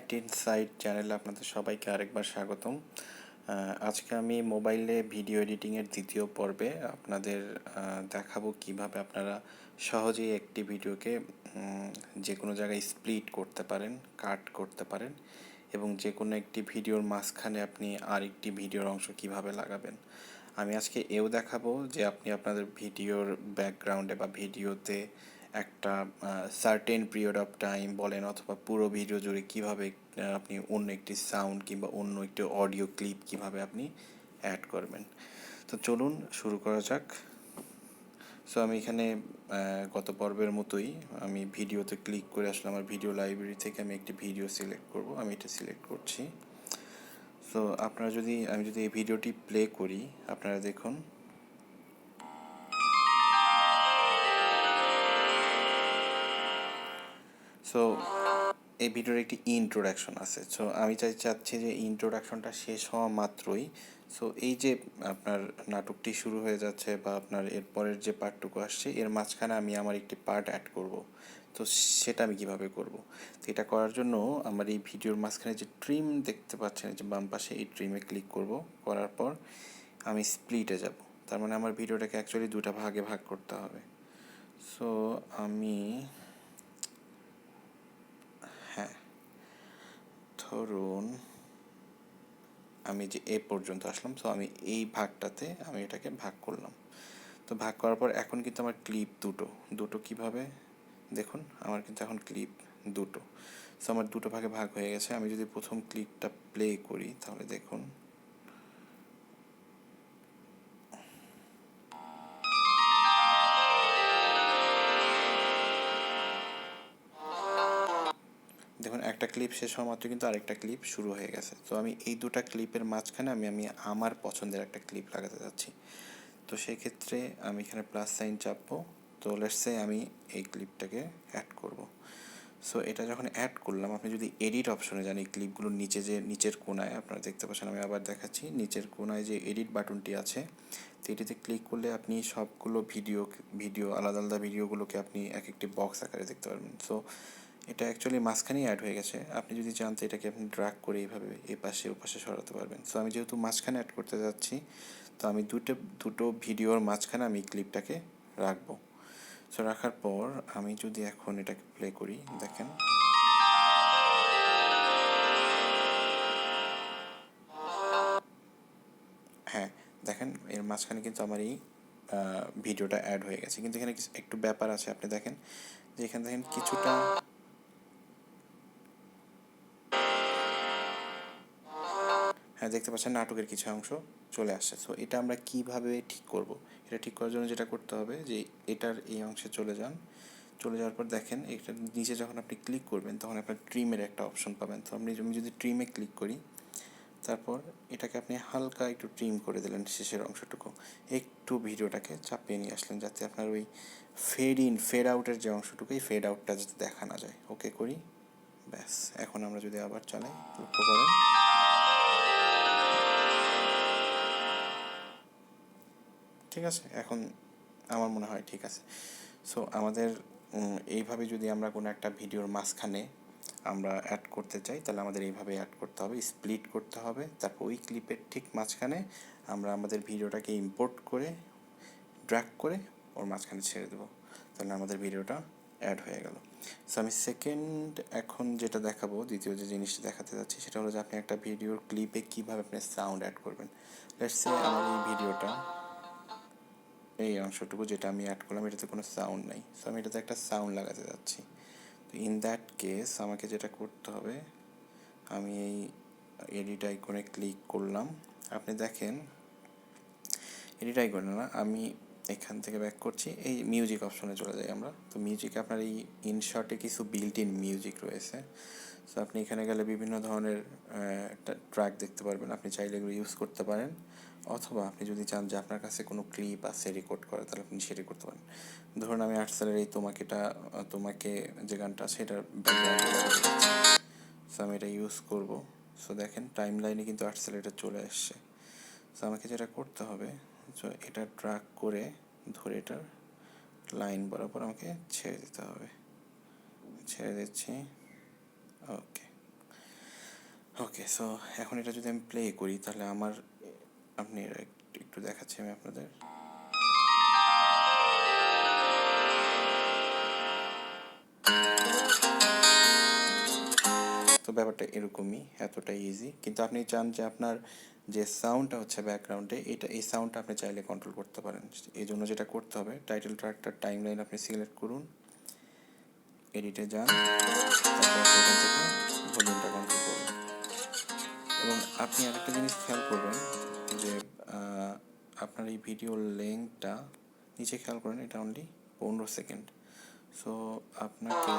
Fact insight চ্যানেলে আপনাদের সবাইকে আরেকবার স্বাগতম। আজকে আমি মোবাইলে ভিডিও এডিটিংয়ের দ্বিতীয় পর্বে আপনাদের দেখাবো কিভাবে আপনারা সহজেই একটি ভিডিওকে যে কোনো জায়গায় স্প্লিট করতে পারেন, কাট করতে পারেন এবং যে কোনো একটি ভিডিওর মাঝখানে আপনি আরেকটি ভিডিওর অংশ কিভাবে লাগাবেন। আমি আজকে এও দেখাবো যে আপনি আপনাদের ভিডিওর ব্যাকগ্রাউন্ডে বা ভিডিওতে একটা সার্টেন পিরিয়ড অফ টাইম বলেন অথবা পুরো ভিডিও জুড়ে কীভাবে আপনি অন্য একটি সাউন্ড কিংবা অন্য একটি অডিও ক্লিপ কীভাবে আপনি অ্যাড করবেন। তো চলুন শুরু করা যাক। সো আমি এখানে গত পর্বের মতোই আমি ভিডিওতে ক্লিক করে আসলে আমার ভিডিও লাইব্রেরি থেকে আমি একটি ভিডিও সিলেক্ট করব। আমি এটা সিলেক্ট করছি। সো আপনারা আমি যদি এই ভিডিওটি প্লে করি, আপনারা দেখুন সো এই ভিডিওর একটি ইন্ট্রোডাকশন আছে। সো আমি চাচ্ছি যে ইন্ট্রোডাকশনটা শেষ হওয়া মাত্রই সো এই যে আপনার নাটকটি শুরু হয়ে যাচ্ছে বা আপনার এরপরের যে পার্টটুকু আসছে এর মাঝখানে আমি আমার একটি পার্ট অ্যাড করব। তো সেটা আমি কিভাবে করব? তো এটা করার জন্য আমার এই ভিডিওর মাঝখানে যে ট্রিম দেখতে পাচ্ছেন যে বাম পাশে, এই ট্রিমে ক্লিক করব। করার পর আমি স্প্লিটে যাব। তার মানে আমার ভিডিওটাকে অ্যাকচুয়ালি দুটা ভাগে ভাগ করতে হবে। সো আমি ধরুন আমি যে এ পর্যন্ত আসলাম, সো আমি এই ভাগটাতে আমি এটাকে ভাগ করলাম। তো ভাগ করার পর এখন কিন্তু আমার ক্লিপ দুটো কিভাবে দেখুন, আমার কিন্তু এখন ক্লিপ দুটো। সো আমার দুটো ভাগে ভাগ হয়ে গেছে। আমি যদি প্রথম ক্লিপটা প্লে করি তাহলে দেখুন একটা ক্লিপ শেষ হওয়া মাত্র কিন্তু আরেকটা ক্লিপ শুরু হয়ে গেছে। তো আমি এই দুটা ক্লিপের মাঝখানে আমি আমার পছন্দের একটা ক্লিপ লাগাতে যাচ্ছি। তো সেক্ষেত্রে আমি এখানে প্লাস সাইন চাপবো। তো লেটস সে আমি এই ক্লিপটাকে অ্যাড করব। সো এটা যখন অ্যাড করলাম, আপনি যদি এডিট অপশনে যান, এই ক্লিপগুলোর নিচে যে নিচের কোণায় আপনারা দেখতে পাচ্ছেন, আমি আবার দেখাচ্ছি, নিচের কোণায় যে এডিট বাটনটি আছে, তো এটিতে ক্লিক করলে আপনি সবগুলো ভিডিও আলাদা আলাদা ভিডিওগুলোকে আপনি এক একটি বক্স আকারে দেখতে পারবেন। সো এটা অ্যাকচুয়ালি মাঝখানেই অ্যাড হয়ে গেছে। আপনি যদি চান তো এটাকে আপনি ড্র্যাগ করে এইভাবে এপাশে ওপাশে সরাতে পারবেন। সো আমি যেহেতু মাঝখানে অ্যাড করতে যাচ্ছি, তো আমি দুটো ভিডিওর মাঝখানে আমি ক্লিপটাকে রাখবো। সো রাখার পর আমি যদি এখন এটাকে প্লে করি, দেখেন দেখেন এর মাঝখানে কিন্তু আমার এই ভিডিওটা অ্যাড হয়ে গেছে। কিন্তু এখানে একটু ব্যাপার আছে, আপনি দেখেন যে এখানে দেখেন কিছুটা দেখতে পাচ্ছেন নাটকের কিছু অংশ চলে আসছে। সো এটা আমরা কিভাবে ঠিক করব? এটা ঠিক করার জন্য যেটা করতে হবে যে এটার এই অংশে চলে যাওয়ার পর দেখেন এটা নিচে যখন আপনি ক্লিক করবেন তখন আপনার ট্রিমের একটা অপশন পাবেন। তো আমি যদি ট্রিমে ক্লিক করি, তারপর এটাকে আপনি হালকা একটু ট্রিম করে দিলেন, শেষের অংশটুকু একটু ভিডিওটাকে চাপিয়ে নিয়ে আসলেন যাতে আপনার ওই ফেড ইন ফেড আউটের যে অংশটুকু, এই ফেড আউটটা যাতে দেখা না যায়। ওকে করি, ব্যাস। এখন আমরা যদি আবার চালাই, লক্ষ্য করেন ঠিক আছে, এখন আমার মনে হয় ঠিক আছে। সো আমাদের এইভাবে যদি আমরা কোনো একটা ভিডিওর মাঝখানে আমরা অ্যাড করতে চাই, তাহলে আমাদের এইভাবে অ্যাড করতে হবে, স্প্লিট করতে হবে। তারপর ওই ক্লিপের ঠিক মাঝখানে আমরা আমাদের ভিডিওটাকে ইম্পোর্ট করে ড্র্যাগ করে ওর মাঝখানে ছেড়ে দেবো, তাহলে আমাদের ভিডিওটা অ্যাড হয়ে গেল। সো আমি সেকেন্ড এখন যেটা দেখাবো, দ্বিতীয় যে জিনিসটা দেখাতে যাচ্ছি সেটা হলো যে আপনি একটা ভিডিওর ক্লিপে কীভাবে আপনি সাউন্ড অ্যাড করবেন। লেটস সে আমার এই ভিডিওটা, এই অংশটুকু যেটা আমি অ্যাড করলাম, এটাতে কোনো সাউন্ড নাই। সো আমি এটাতে একটা সাউন্ড লাগাতে যাচ্ছি। তো ইন দ্যাট কেস আমাকে যেটা করতে হবে, আমি এই এডিট আইকনে ক্লিক করলাম। আপনি দেখেন এডিট আইকনে না, আমি এখান থেকে ব্যাক করছি, এই মিউজিক অপশনে চলে যাই আমরা। তো মিউজিক আপনার এই ইনশটে কিছু বিল্ট ইন মিউজিক রয়েছে। সো আপনি এখানে গেলে বিভিন্ন ধরনের ট্র্যাক দেখতে পারবেন, আপনি চাইলে এগুলো ইউজ করতে পারেন। অথবা আপনি যদি চান যে আপনার কাছে কোনো ক্লিপ আছে রেকর্ড করা, তাহলে আপনি সেটা করতে পারেন। ধরুন আমি আর্টসেলের এই তোমাকে যে গানটা আছে এটার ব্যাকগ্রাউন্ডে, সো আমি এটা ইউজ করব। সো দেখেন টাইম লাইনে কিন্তু আর্টসেল এটা চলে আসছে। সো আমাকে যেটা করতে হবে, সো এটা ট্র্যাক করে ধরে এটার লাইন বরাবর আমাকে ছেড়ে দিতে হবে। ছেড়ে দিচ্ছি, ওকে। ওকে, সো এখন এটা যদি আমি প্লে করি তাহলে আমার, আপনি একটু দেখাচ্ছি আমি আপনাদের। তো ব্যাপারটা এরকমই, এতটাই ইজি। কিন্তু আপনি চান যে আপনার যে সাউন্ডটা হচ্ছে ব্যাকগ্রাউন্ডে, এই সাউন্ডটা আপনি চাইলে কন্ট্রোল করতে পারেন। এই জন্য যেটা করতে হবে, টাইটেল ট্র্যাকটার টাইম লাইন আপনি সিলেক্ট করুন, এডিটে যান, তারপর আপনি এখান থেকে ভলিউমটা কন্ট্রোল করুন। এবং আপনি আরেকটা জিনিস খেয়াল করবেন যে আপনার এই ভিডিওর লেন্থটা নিচে খেয়াল করেন, এটা অনলি 15 সেকেন্ড। সো আপনাকে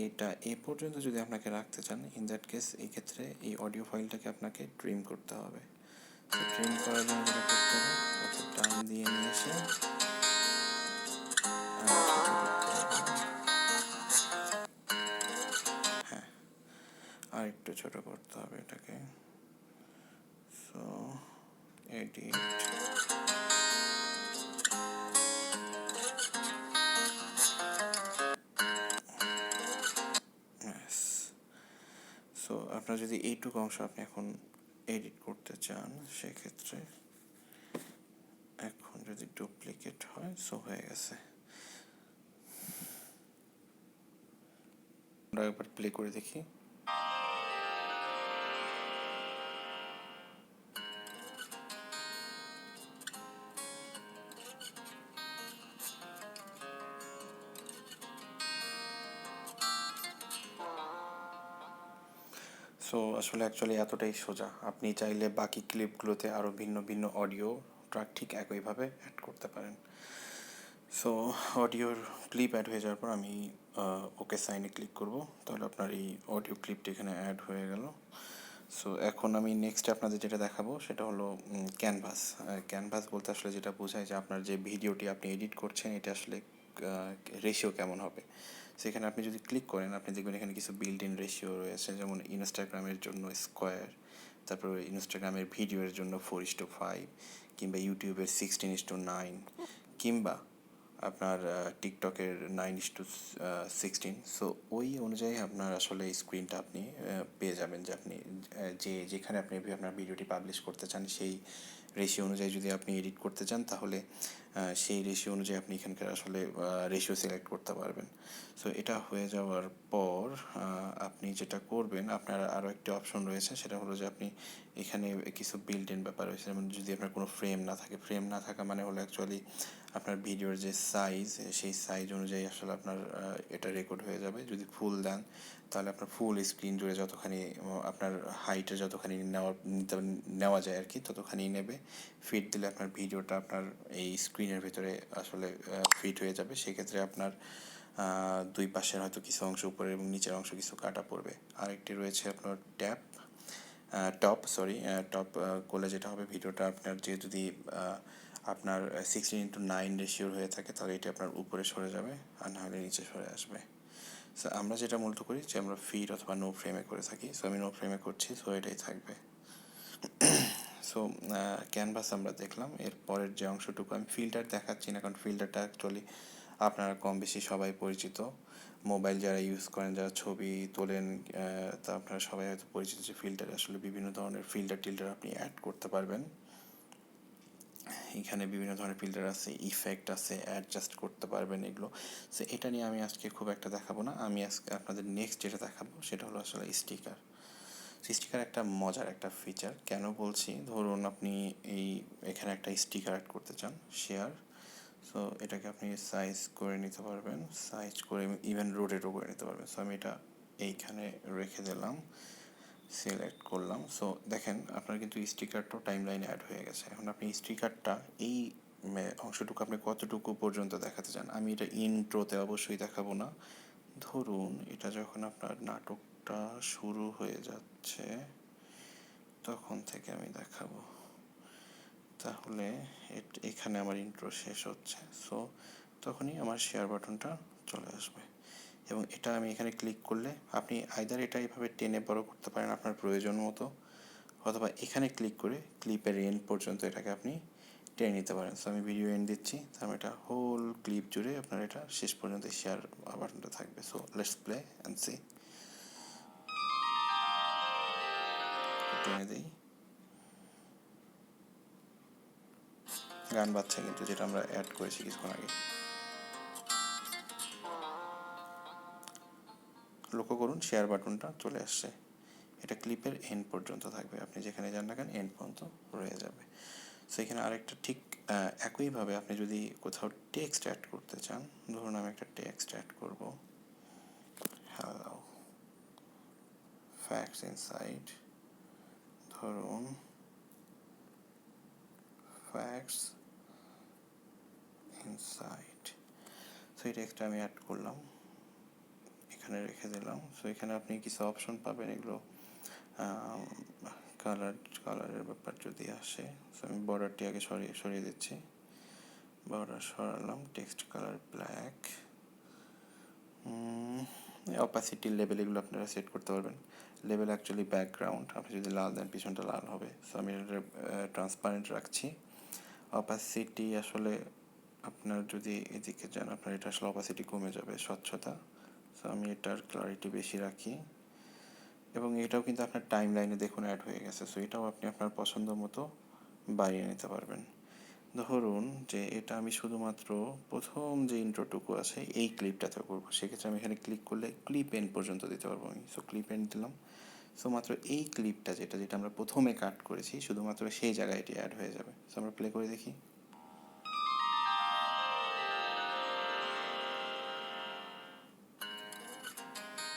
এটা এ পর্যন্ত যদি আপনাকে রাখতে চান, ইন দ্যাট কেস এই ক্ষেত্রে এই অডিও ফাইলটাকে আপনাকে ট্রিম করতে হবে। তো ট্রিম করার জন্য যেটা করতে হবে, ওকে টান দিয়ে নিয়ে এসে ছোটো করতে হবে। হ্যাঁ, আর একটু ছোটো করতে হবে এটাকে। সো এডিট, সো আপনার যদি এইটুকু অংশ আপনি এখন এডিট করতে চান, সেক্ষেত্রে এখন যদি ডুপ্লিকেট হয়, সো হয়ে গেছে। আমরা একবার প্লে করে দেখি। সো আসলে অ্যাকচুয়ালি এতটাই সোজা। আপনি চাইলে বাকি ক্লিপগুলোতে আরও ভিন্ন ভিন্ন অডিও ট্র্যাক ঠিক একইভাবে অ্যাড করতে পারেন। সো অডিওর ক্লিপ অ্যাড হয়ে যাওয়ার পর আমি ওকে সাইনে ক্লিক করব, তাহলে আপনার এই অডিও ক্লিপটি এখানে অ্যাড হয়ে গেল। সো এখন আমি নেক্সট আপনাদের যেটা দেখাবো সেটা হলো ক্যানভাস। ক্যানভাস বলতে আসলে যেটা বোঝায় যে আপনার যে ভিডিওটি আপনি এডিট করছেন এটা আসলে রেশিও কেমন হবে। সেখানে আপনি যদি ক্লিক করেন, আপনি দেখবেন এখানে কিছু বিল্ট ইন রেশিও রয়েছে, যেমন ইনস্টাগ্রামের জন্য স্কোয়ার, তারপর ইনস্টাগ্রামের ভিডিওর জন্য 4:5, কিংবা ইউটিউবের 16:9, কিংবা আপনার টিকটকের 9:16। সো ওই অনুযায়ী আপনার আসলে স্ক্রিনটা আপনি পেয়ে যাবেন, যে আপনি যেখানে আপনি আপনার ভিডিওটি পাবলিশ করতে চান সেই রেশিও অনুযায়ী যদি আপনি এডিট করতে চান, তাহলে সেই রেশিও অনুযায়ী আপনি এখানকার আসলে রেশিও সিলেক্ট করতে পারবেন। সো এটা হয়ে যাওয়ার পর আপনি যেটা করবেন, আপনার আরও একটি অপশন রয়েছে, সেটা হলো যে আপনি এখানে কিছু বিল্ট ইন ব্যাপার রয়েছে, যেমন যদি আপনার কোনো ফ্রেম না থাকে, ফ্রেম না থাকা মানে হলো অ্যাকচুয়ালি আপনার ভিডিওর যে সাইজ, সেই সাইজ অনুযায়ী আসলে আপনার এটা রেকর্ড হয়ে যাবে। যদি ফুল দেন তাহলে আপনার ফুল স্ক্রিন জুড়ে যতখানি আপনার হাইটে যতখানি নেওয়া যায় আর কি, ততখানি নেবে। ফিট দিলে আপনার ভিডিওটা আপনার এই স্ক্রিনের ভিতরে আসলে ফিট হয়ে যাবে। সেক্ষেত্রে আপনার দুই পাশের হয়তো কিছু অংশ উপরে এবং নিচের অংশ কিছু কাটা পড়বে। আরেকটি রয়েছে আপনার টপ করলে যেটা হবে, ভিডিওটা আপনার যে যদি আপনার 16:9 রেশিওর হয়ে থাকে, তাহলে এটি আপনার উপরে সরে যাবে, আর নাহলে নিচে সরে আসবে। সো আমরা যেটা মূলত করি যে আমরা ফিড অথবা নো ফ্রেমে করে থাকি। সো আমি নো ফ্রেমে করছি, সো এটাই থাকবে। সো ক্যানভাস আমরা দেখলাম। এর পরের যে অংশটুকু, আমি ফিল্টার দেখাচ্ছি না, কারণ ফিল্টারটা অ্যাকচুয়ালি আপনারা কম বেশি সবাই পরিচিত। মোবাইল যারা ইউজ করেন, যারা ছবি তোলেন, তা আপনারা সবাই হয়তো পরিচিত যে ফিল্টার আসলে বিভিন্ন ধরনের ফিল্টার আপনি অ্যাড করতে পারবেন। এখানে বিভিন্ন ধরনের ফিল্টার আছে, ইফেক্ট আছে, অ্যাডজাস্ট করতে পারবেন এগুলো। সো এটা নিয়ে আমি আজকে খুব একটা দেখাবো না। আমি আজকে আপনাদের নেক্সট যেটা দেখাবো সেটা হলো আসলে স্টিকার। স্টিকার একটা মজার একটা ফিচার। কেন বলছি, ধরুন আপনি এখানে একটা স্টিকার অ্যাড করতে চান, শেয়ার। সো এটাকে আপনি সাইজ করে নিতে পারবেন, সাইজ করে ইভেন রোটেটও করে নিতে পারবেন। সো আমি এটা এইখানে রেখে দিলাম, সিলেক্ট করলাম। সো দেখেন আপনার কিন্তু স্টিকারটাও টাইম লাইনে অ্যাড হয়ে গেছে। এখন আপনি স্টিকারটা এই অংশটুকু আপনি কতটুকু পর্যন্ত দেখাতে চান। আমি এটা ইন্ট্রোতে অবশ্যই দেখাবো না। ধরুন এটা যখন আপনার নাটকটা শুরু হয়ে যাচ্ছে তখন থেকে আমি দেখাবো, তাহলে এখানে আমার ইন্ট্রো শেষ হচ্ছে। সো তখনই আমার শেয়ার বাটনটা চলে আসবে, এবং এটা আমি এখানে ক্লিক করলে আপনি আইদার এটা এইভাবে টেনে বড় করতে পারেন আপনার প্রয়োজন মতো, অথবা এখানে ক্লিক করে ক্লিপের এন্ড পর্যন্ত এটাকে আপনি টেনে নিতে পারেন। সো আমি ভিডিও এন্ড দিচ্ছি, তার এটা হোল ক্লিপ জুড়ে আপনার এটা শেষ পর্যন্ত শেয়ার বাটনটা থাকবে। So let's play and see. টেনে দিই, গান বাজছে কিন্তু, যেটা আমরা অ্যাড করেছি কিছুক্ষণ আগে। লক্ষ্য করুন শেয়ার বাটনটা চলে আসছে। এটা ক্লিপের এন্ড পর্যন্ত থাকবে, আপনি যেখানে যান না কেন এন্ড পর্যন্ত রয়ে যাবে। সো এখানে আরেকটা ঠিক একইভাবে আপনি যদি কোথাও টেক্সট অ্যাড করতে চান, ধরুন আমি একটা টেক্সট অ্যাড করব, হ্যালো ফ্যাক্টস ইনসাইড, ধরুন ফ্যাক্টস ইনসাইড। সো এই টেক্সটটা আমি অ্যাড করলাম, এখানে রেখে দিলাম। সো এখানে আপনি কিছু অপশন পাবেন, এগুলো কালারের ব্যাপার যদি আসে, সো আমি বর্ডারটি আগে সরিয়ে দিচ্ছি, বর্ডার সরালাম, text colour black, opacity level এগুলো আপনারা সেট করতে পারবেন। লেভেল অ্যাকচুয়ালি ব্যাকগ্রাউন্ড, আপনি যদি লাল দেন পিছনটা লাল হবে। সো আমি এটা ট্রান্সপারেন্ট রাখছি। অপাসিটি আসলে আপনার যদি এদিকে যান, আপনার এটা আসলে অপাসিটি কমে যাবে, স্বচ্ছতা। সো আমি এটার ক্লারিটি বেশি রাখি, এবং এটাও কিন্তু আপনার টাইম লাইনে দেখুন অ্যাড হয়ে গেছে। সো এটাও আপনি আপনার পছন্দ মতো বাড়িয়ে নিতে পারবেন। ধরুন যে এটা আমি শুধুমাত্র প্রথম যে ইন্ট্রোটুকু আছে এই ক্লিপটাতে করবো, সেক্ষেত্রে আমি এখানে ক্লিক করলে ক্লিপ এন্ড পর্যন্ত দিতে পারবো আমি। সো ক্লিপ এন্ড দিলাম। সো মাত্র এই ক্লিপটা যেটা আমরা প্রথমে কাট করেছি, শুধুমাত্র সেই জায়গায় এটি অ্যাড হয়ে যাবে। সো আমরা প্লে করে দেখি।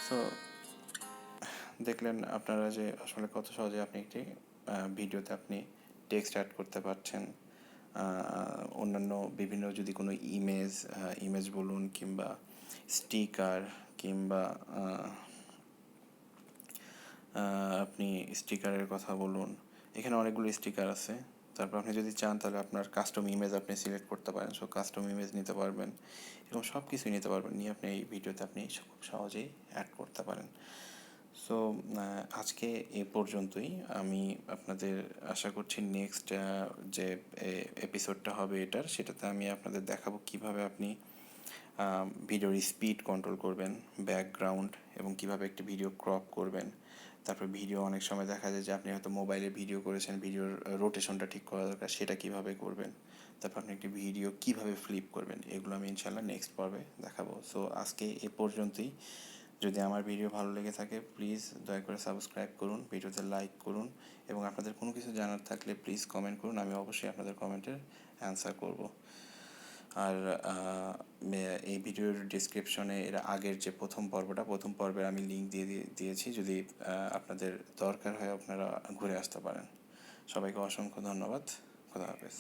সো দেখলেন আপনারা যে আসলে কত সহজে আপনি একটি ভিডিওতে আপনি টেক্সট অ্যাড করতে পারছেন। অন্যান্য বিভিন্ন যদি কোনো ইমেজ বলুন, কিংবা স্টিকার, কিংবা আপনি স্টিকারের কথা বলুন, এখানে অনেকগুলো স্টিকার আছে। তারপর আপনি যদি চান তাহলে আপনার কাস্টম ইমেজ আপনি সিলেক্ট করতে পারেন। সো কাস্টম ইমেজ নিতে পারবেন, এবং সব কিছুই নিতে পারবেন, নিয়ে আপনি এই ভিডিওতে আপনি খুব সহজেই অ্যাড করতে পারেন। সো আজকে এ পর্যন্তই। আমি আপনাদের আশা করছি নেক্সট যে এপিসোডটা হবে সেটাতে আমি আপনাদের দেখাবো কিভাবে আপনি ভিডিওর স্পিড কন্ট্রোল করবেন, ব্যাকগ্রাউন্ড, এবং কিভাবে একটি ভিডিও ক্রপ করবেন। তারপর ভিডিও অনেক সময় দেখা যায় যে আপনি হয়তো মোবাইলে ভিডিও করেছেন, ভিডিওর রোটেশনটা ঠিক করা দরকার, সেটা কিভাবে করবেন। তারপর আপনি একটি ভিডিও কিভাবে ফ্লিপ করবেন, এগুলো আমি ইনশাল্লাহ নেক্সট পর্বে দেখাবো। সো আজকে এ পর্যন্তই। যদি আমার ভিডিও ভালো লেগে থাকে প্লিজ দয়া করে সাবস্ক্রাইব করুন, ভিডিওতে লাইক করুন, এবং আপনাদের কোনো কিছু জানার থাকলে প্লিজ কমেন্ট করুন, আমি অবশ্যই আপনাদের কমেন্টের অ্যান্সার করব। আর এই ভিডিওর ডিসক্রিপশনে এর আগের যে প্রথম পর্বের আমি লিঙ্ক দিয়েছি, যদি আপনাদের দরকার হয় আপনারা ঘুরে আসতে পারেন। সবাইকে অসংখ্য ধন্যবাদ। খোদা হাফেজ।